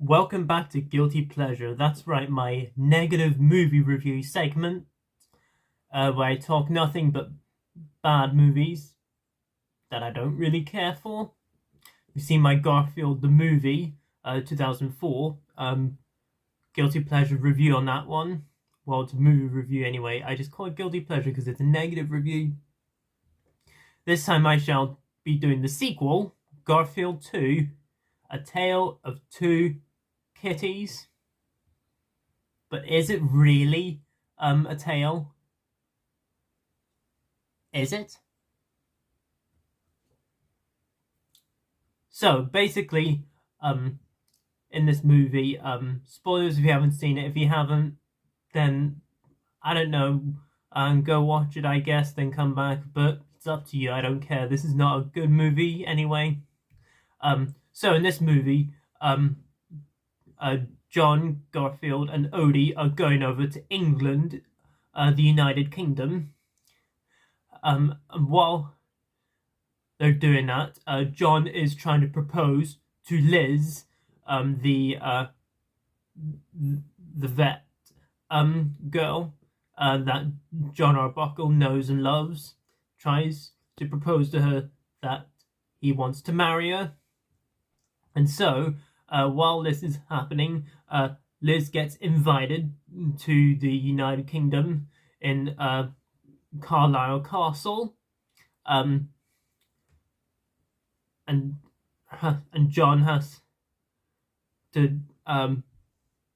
Welcome back to Guilty Pleasure. That's right, my negative movie review segment, where I talk nothing but bad movies that I don't really care for. You've seen my Garfield the movie, 2004, Guilty Pleasure review on that one. Well, it's a movie review anyway. I just call it Guilty Pleasure because it's a negative review. This time I shall be doing the sequel, Garfield 2, A Tale of Two Kitties. But is it really a tale? Is it? So basically, in this movie, spoilers if you haven't seen it. If you haven't, then I don't know, go watch it, I guess, then come back. But it's up to you. I don't care. This is not a good movie anyway. So in this movie, John, Garfield, and Odie are going over to England, the United Kingdom. And while they're doing that, John is trying to propose to Liz, the vet girl that John Arbuckle knows and loves. Tries to propose to her that he wants to marry her. And so, while this is happening, Liz gets invited to the United Kingdom in Carlisle Castle, and John has to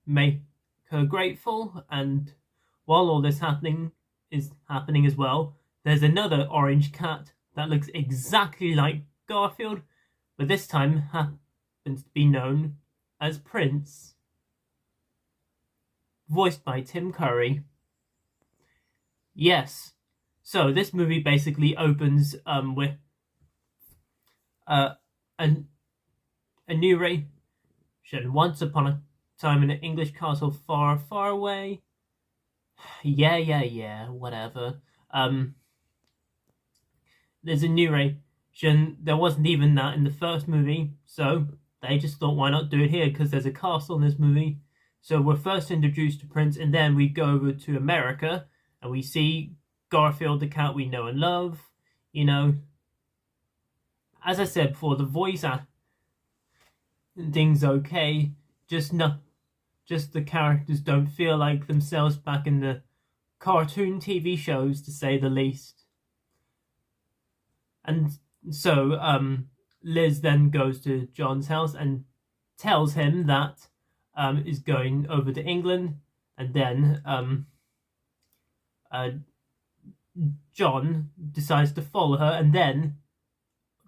make her grateful. And while all this is happening as well, there's another orange cat that looks exactly like Garfield, but this time happens to be known as Prince, voiced by Tim Curry. Yes, so this movie basically opens with a narration. Once upon a time in an English castle far, far away. Yeah, whatever. There's a narration. There wasn't even that in the first movie, so they just thought, why not do it here? Because there's a castle in this movie. So we're first introduced to Prince, and then we go over to America, and we see Garfield, the cat we know and love. You know, as I said before, the voice acting's okay. Just the characters don't feel like themselves back in the cartoon TV shows, to say the least. And so Liz then goes to John's house and tells him that is going over to England, and then John decides to follow her, and then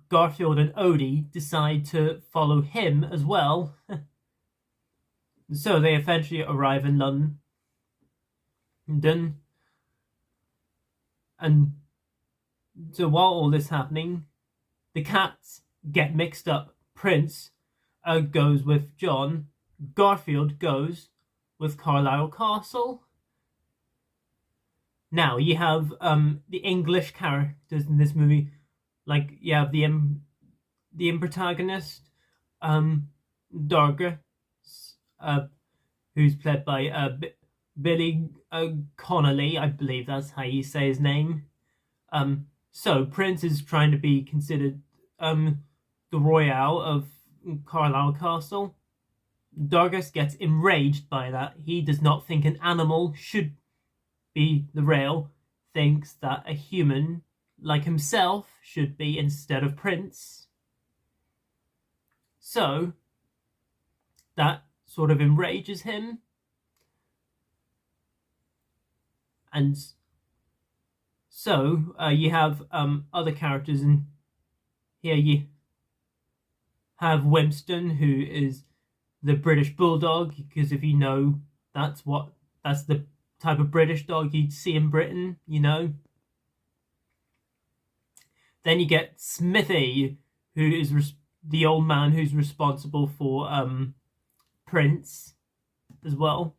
Garfield and Odie decide to follow him as well. So they eventually arrive in London, and so while all this is happening, the cats get mixed up. Prince goes with John, Garfield goes with Carlisle Castle. Now you have the English characters in this movie, like you have the protagonist, Darga, who's played by Billy Connolly, I believe that's how you say his name. So Prince is trying to be considered the royale of Carlisle Castle. Dargis gets enraged by that. He does not think an animal should be the royal, thinks that a human like himself should be instead of Prince. So that sort of enrages him. And so you have other characters, and here you have Winston, who is the British Bulldog, because if you know, that's the type of British dog you'd see in Britain, you know. Then you get Smithy, who is the old man who's responsible for Prince as well.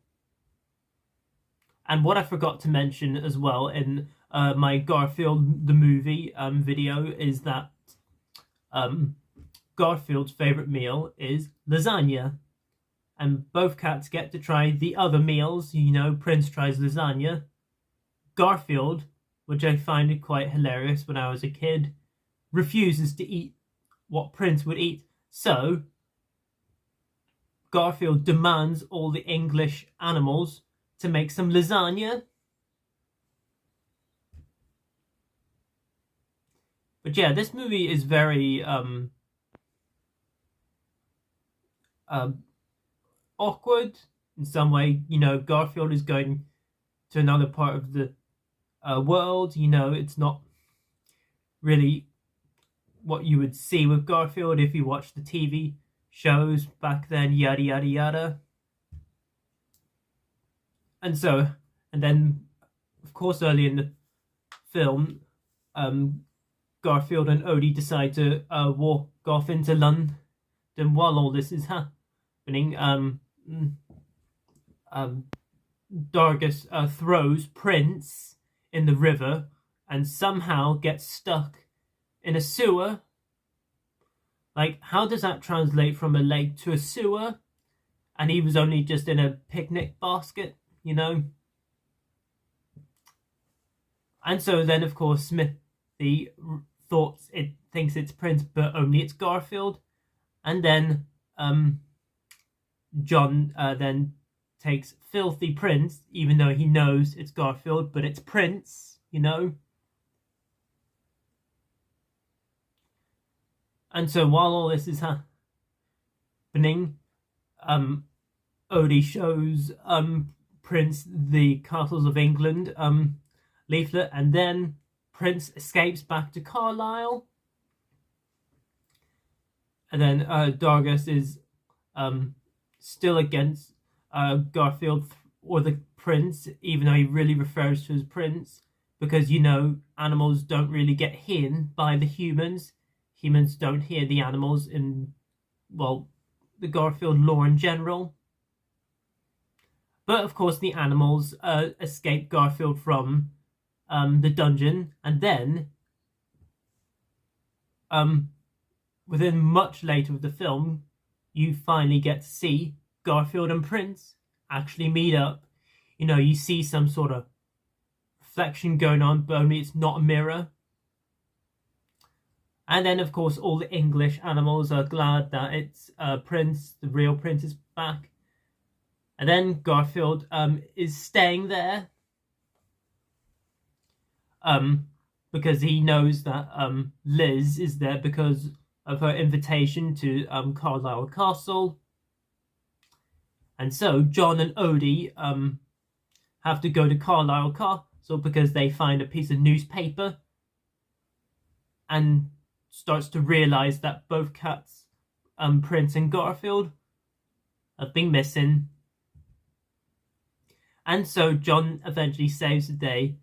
And what I forgot to mention as well in my Garfield the movie video is that Garfield's favourite meal is lasagna. and both cats get to try the other meals. You know, Prince tries lasagna. Garfield, which I find quite hilarious when I was a kid, refuses to eat what Prince would eat. So Garfield demands all the English animals to make some lasagna. But yeah, this movie is very awkward in some way. You know, Garfield is going to another part of the world. You know, it's not really what you would see with Garfield if you watched the TV shows back then, yada yada yada. And then of course early in the film, Garfield and Odie decide to walk off into London while all this is happening. Dargus throws Prince in the river and somehow gets stuck in a sewer. Like, how does that translate from a lake to a sewer? And he was only just in a picnic basket, you know? And so then, of course, Smithy thinks it's Prince, but only it's Garfield. And then John then takes Filthy Prince, even though he knows it's Garfield, but it's Prince, you know? And so while all this is happening, Odie shows Prince the Castles of England leaflet, and then Prince escapes back to Carlisle. And then Dargus is still against Garfield or the Prince, even though he really refers to as Prince, because, you know, animals don't really get heard by the humans. Humans don't hear the animals in, well, the Garfield lore in general. But of course the animals escape Garfield from the dungeon, and then within much later of the film, you finally get to see Garfield and Prince actually meet up. You know, you see some sort of reflection going on, but only it's not a mirror. And then, of course, all the English animals are glad that it's Prince, the real Prince, is back. And then Garfield is staying there because he knows that Liz is there because of her invitation to Carlisle Castle. And so John and Odie have to go to Carlisle Castle because they find a piece of newspaper and starts to realise that both cats, Prince and Garfield, have been missing. And so John eventually saves the day.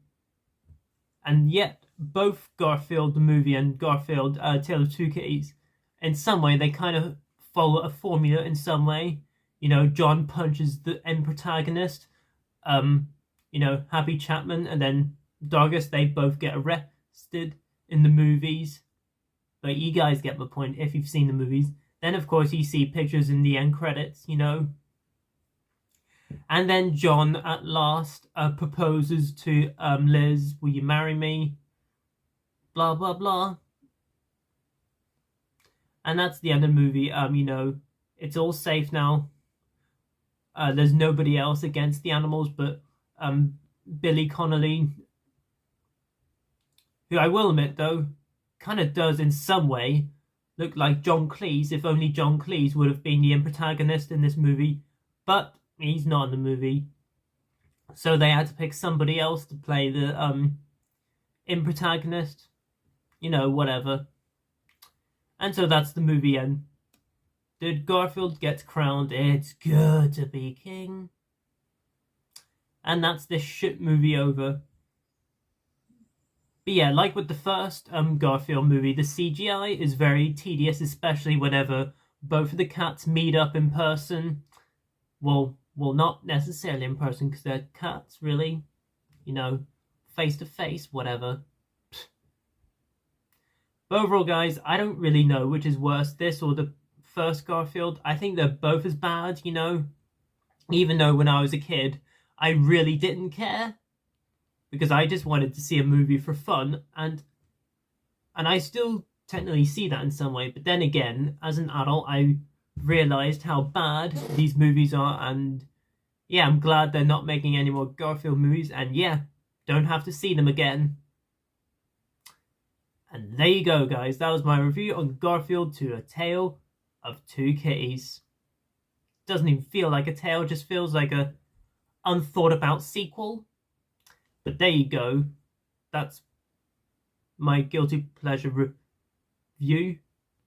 And yet, both Garfield the movie and Garfield Tale of Two Kitties, in some way, they kind of follow a formula in some way. You know, John punches the end protagonist, you know, Happy Chapman, and then Dargus, they both get arrested in the movies. But you guys get the point if you've seen the movies. Then, of course, you see pictures in the end credits, you know. And then John, at last, proposes to Liz, will you marry me? Blah, blah, blah. And that's the end of the movie. You know, it's all safe now. There's nobody else against the animals but Billy Connolly, who I will admit, though, kind of does in some way look like John Cleese, if only John Cleese would have been the protagonist in this movie. But he's not in the movie, so they had to pick somebody else to play the protagonist. You know, whatever. And so that's the movie end. Did Garfield get crowned? It's good to be king. And that's this shit movie over. But yeah, like with the first Garfield movie, the CGI is very tedious, especially whenever both of the cats meet up in person. Well, not necessarily in person, because they're cats, really. You know, face to face, whatever. But overall, guys, I don't really know which is worse, this or the first Garfield. I think they're both as bad, you know. Even though when I was a kid, I really didn't care, because I just wanted to see a movie for fun, and I still technically see that in some way. But then again, as an adult, I realized how bad these movies are, and yeah, I'm glad they're not making any more Garfield movies, and yeah, don't have to see them again. And there you go, guys. That was my review on Garfield to A Tale of Two Kitties. Doesn't even feel like a tale, just feels like a unthought about sequel. But there you go. That's my guilty pleasure review.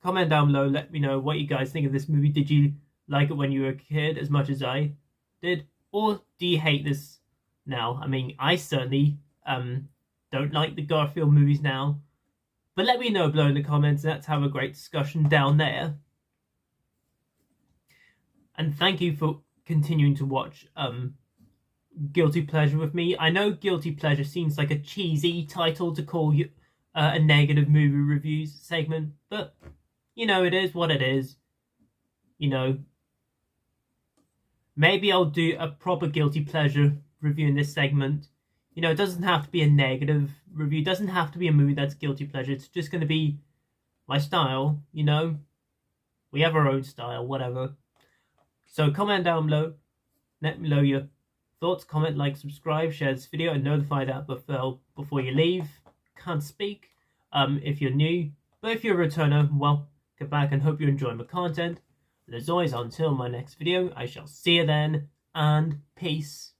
Comment down below, let me know what you guys think of this movie. Did you like it when you were a kid as much as I did? Or do you hate this now? I mean, I certainly don't like the Garfield movies now. But let me know below in the comments. Let's have a great discussion down there. And thank you for continuing to watch Guilty Pleasure with me. I know Guilty Pleasure seems like a cheesy title to call you a negative movie reviews segment, but you know, it is what it is. You know, maybe I'll do a proper Guilty Pleasure review in this segment. You know, it doesn't have to be a negative review. It doesn't have to be a movie that's guilty pleasure. It's just going to be my style, you know. We have our own style, whatever. So comment down below. Let me know your thoughts. Comment, like, subscribe, share this video, and notify that before you leave. Can't speak if you're new. But if you're a returner, well, get back and hope you enjoy my content. And as always, until my next video, I shall see you then, and peace.